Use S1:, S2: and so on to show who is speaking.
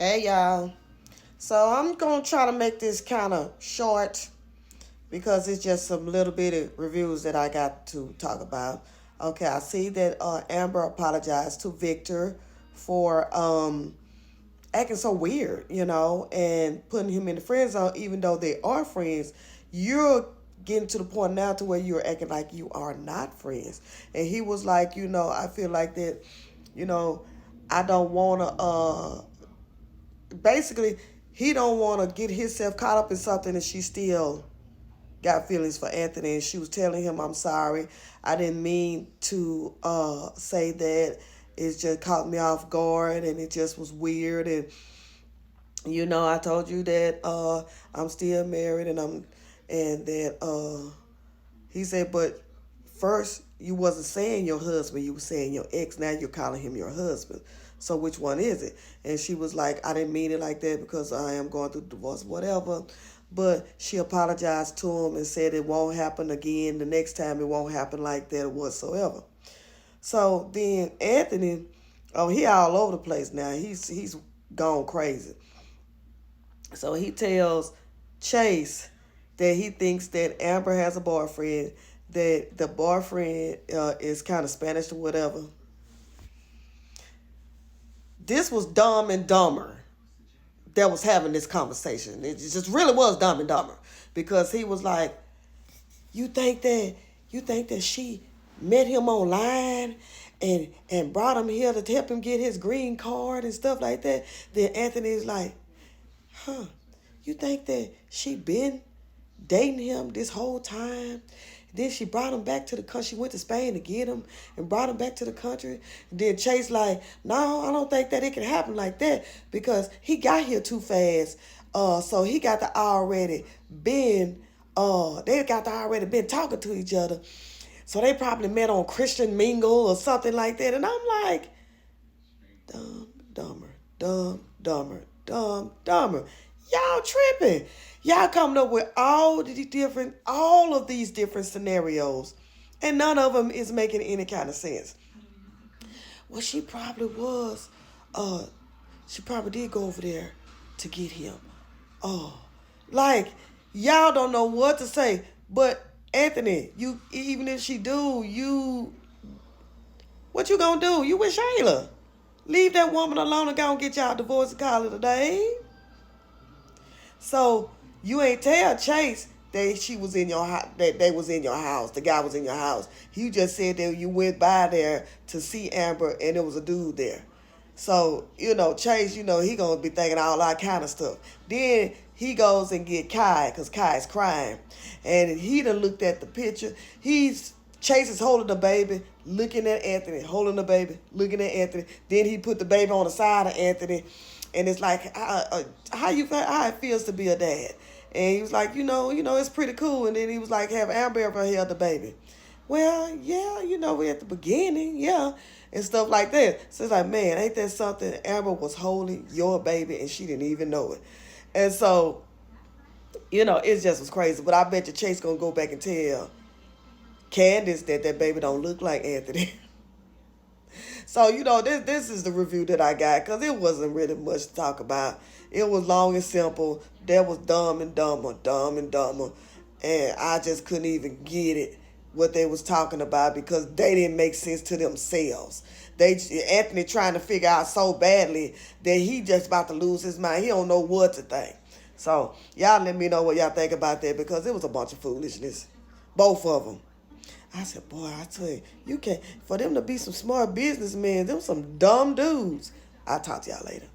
S1: Hey y'all. So I'm gonna try to make this kind of short because it's just some little bitty reviews that I got to talk about. Okay, I see that Amber apologized to Victor for acting so weird, and putting him in the friend zone, even though they are friends. You're getting to the point now to where you're acting like you are not friends. And he was like, I feel like that, you know, I don't wanna basically he don't want to get himself caught up in something, and she still got feelings for Anthony, and she was telling him, I'm sorry, I didn't mean to say that, it just caught me off guard and it just was weird. And I told you that I'm still married, and that he said, but first you wasn't saying your husband, you were saying your ex. Now you're calling him your husband. So which one is it? And she was like, I didn't mean it like that because I am going through divorce, whatever. But she apologized to him and said it won't happen again. The next time it won't happen like that whatsoever. So then Anthony, oh, he all over the place now. He's gone crazy. So he tells Chase that he thinks that Amber has a boyfriend, that the boyfriend is kind of Spanish or whatever. This was Dumb and Dumber that was having this conversation. It just really was Dumb and Dumber, because he was like, "You think that she met him online and brought him here to help him get his green card and stuff like that?" Then Anthony's like, "Huh? You think that she been dating him this whole time? Then she brought him back to the country. She went to Spain to get him and brought him back to the country." And then Chase like, "No, I don't think that it can happen like that because he got here too fast. So he got to already been, they got to already been talking to each other. So they probably met on Christian Mingle or something like that." And I'm like, dumb, dumber, dumb, dumber, dumb, dumber. Y'all tripping. Y'all coming up with all of these different scenarios, and none of them is making any kind of sense. Well, she probably was. Uh, she probably did go over there to get him. Oh, like y'all don't know what to say. But Anthony, you, even if she do, what you gonna do? You with Shayla? Leave that woman alone and go and get y'all divorce and call it a day. So you ain't tell Chase that she was in your house, that they was in your house, the guy was in your house. You just said that you went by there to see Amber and there was a dude there. So, Chase, he gonna be thinking all that kind of stuff. Then he goes and get Kai, because Kai's crying. And he done looked at the picture. Chase is holding the baby, looking at Anthony, holding the baby, looking at Anthony. Then he put the baby on the side of Anthony. And it's like, how it feels to be a dad. And he was like, it's pretty cool. And then he was like, have Amber ever held the baby? Well, yeah, we at the beginning, yeah, and stuff like that. So it's like, man, ain't that something? Amber was holding your baby and she didn't even know it. And so, it just was crazy. But I bet you Chase gonna go back and tell Candace that baby don't look like Anthony. So, this is the review that I got, because it wasn't really much to talk about. It was long and simple. That was Dumb and Dumber, Dumb and Dumber. And I just couldn't even get it, what they was talking about, because they didn't make sense to themselves. Anthony trying to figure out so badly that he just about to lose his mind. He don't know what to think. So, y'all let me know what y'all think about that, because it was a bunch of foolishness. Both of them. I said, boy, I tell you can't, for them to be some smart businessmen, them some dumb dudes. I'll talk to y'all later.